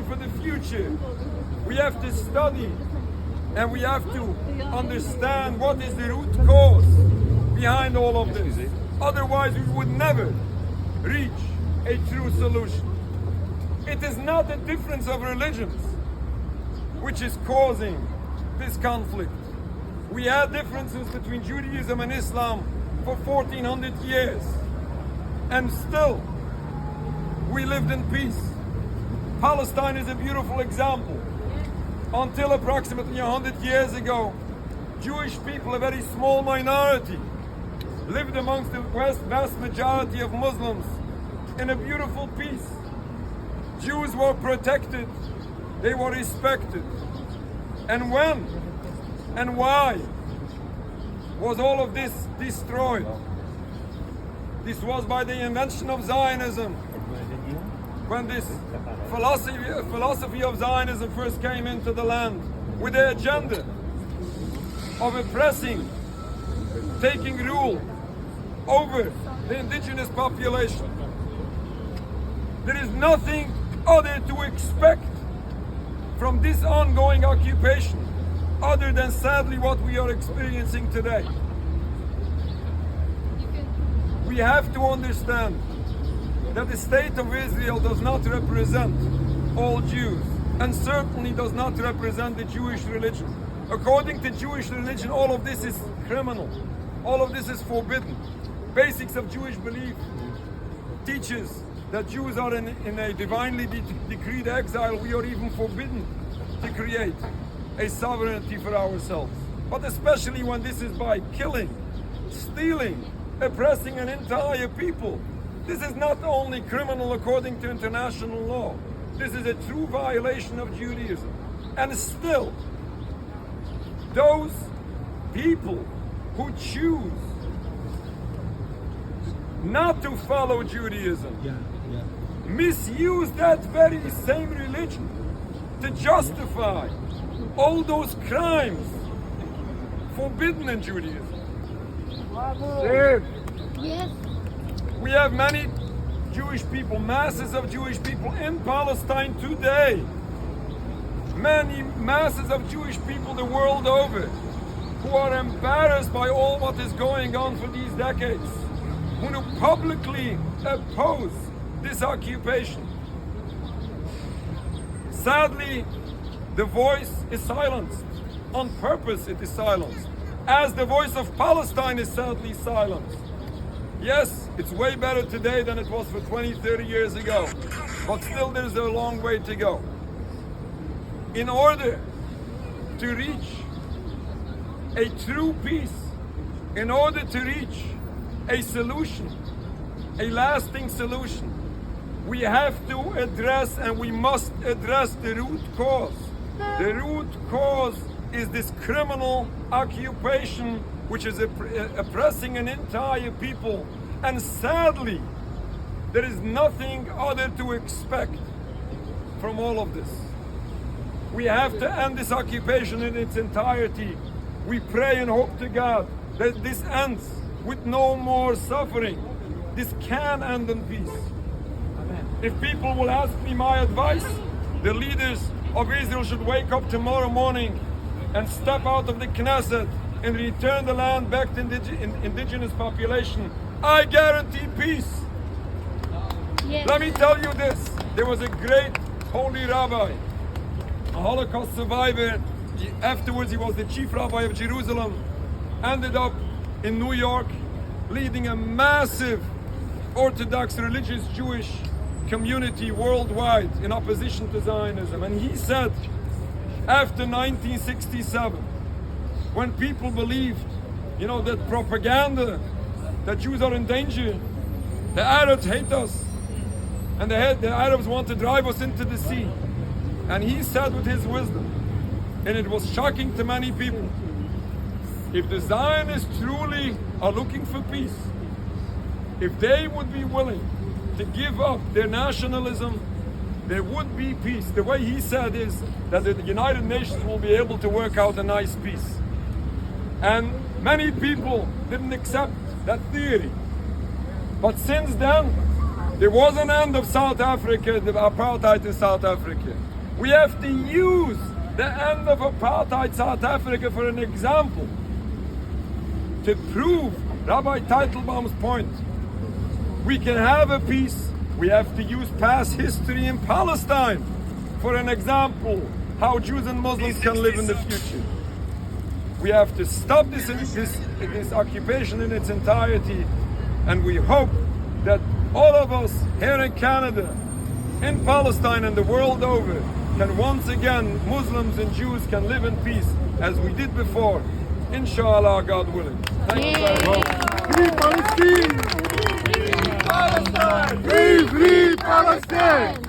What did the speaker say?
for the future. We have to study and we have to understand what is the root cause behind all of this. Otherwise, we would never reach a true solution. It is not the difference of religions which is causing this conflict. We had differences between Judaism and Islam for 1400 years, and still we lived in peace. Palestine is a beautiful example. Until approximately 100 years ago, Jewish people, a very small minority, lived amongst the vast majority of Muslims in a beautiful peace. Jews were protected, they were respected. And when and why was all of this destroyed? This was by the invention of Zionism. When this philosophy of Zionism first came into the land with the agenda of oppressing, taking rule over the indigenous population. There is nothing other to expect from this ongoing occupation other than sadly what we are experiencing today. We have to understand that the state of Israel does not represent all Jews and certainly does not represent the Jewish religion. According to Jewish religion, all of this is criminal. All of this is forbidden. Basics of Jewish belief teaches that Jews are in a divinely decreed exile. We are even forbidden to create a sovereignty for ourselves. But especially when this is by killing, stealing, oppressing an entire people. This is not only criminal according to international law. This is a true violation of Judaism. And still, those people who choose not to follow Judaism misuse that very same religion to justify all those crimes forbidden in Judaism. Yes. We have many Jewish people, masses of Jewish people in Palestine today. Many masses of Jewish people the world over who are embarrassed by all what is going on for these decades, who publicly oppose this occupation. Sadly, the voice is silenced. On purpose it is silenced. As the voice of Palestine is sadly silenced. Yes, it's way better today than it was for 20, 30 years ago. But still there's a long way to go. In order to reach a true peace, in order to reach a solution, a lasting solution, we have to address and we must address the root cause. The root cause is this criminal occupation which is oppressing an entire people. And sadly, there is nothing other to expect from all of this. We have to end this occupation in its entirety. We pray and hope to God that this ends with no more suffering. This can end in peace. If people will ask me my advice, the leaders of Israel should wake up tomorrow morning and step out of the Knesset and return the land back to indigenous population. I guarantee peace. Yes. Let me tell you this. There was a great holy rabbi, a Holocaust survivor. Afterwards, he was the chief rabbi of Jerusalem. Ended up in New York, leading a massive Orthodox religious Jewish community worldwide in opposition to Zionism. And he said, after 1967, when people believed, that propaganda, that Jews are in danger, the Arabs hate us, and the Arabs want to drive us into the sea. And he said with his wisdom, and it was shocking to many people, if the Zionists truly are looking for peace, if they would be willing to give up their nationalism, there would be peace. The way he said is that the United Nations will be able to work out a nice peace. And many people didn't accept that theory. But since then, there was an end of South Africa, the apartheid in South Africa. We have to use the end of apartheid South Africa for an example to prove Rabbi Teitelbaum's point. We can have a peace. We have to use past history in Palestine for an example how Jews and Muslims can live in the future. We have to stop this occupation in its entirety, and we hope that all of us here in Canada, in Palestine and the world over, can once again, Muslims and Jews can live in peace as we did before, inshallah, God willing. Thank you very much. Free Palestine! Palestine! Free Palestine!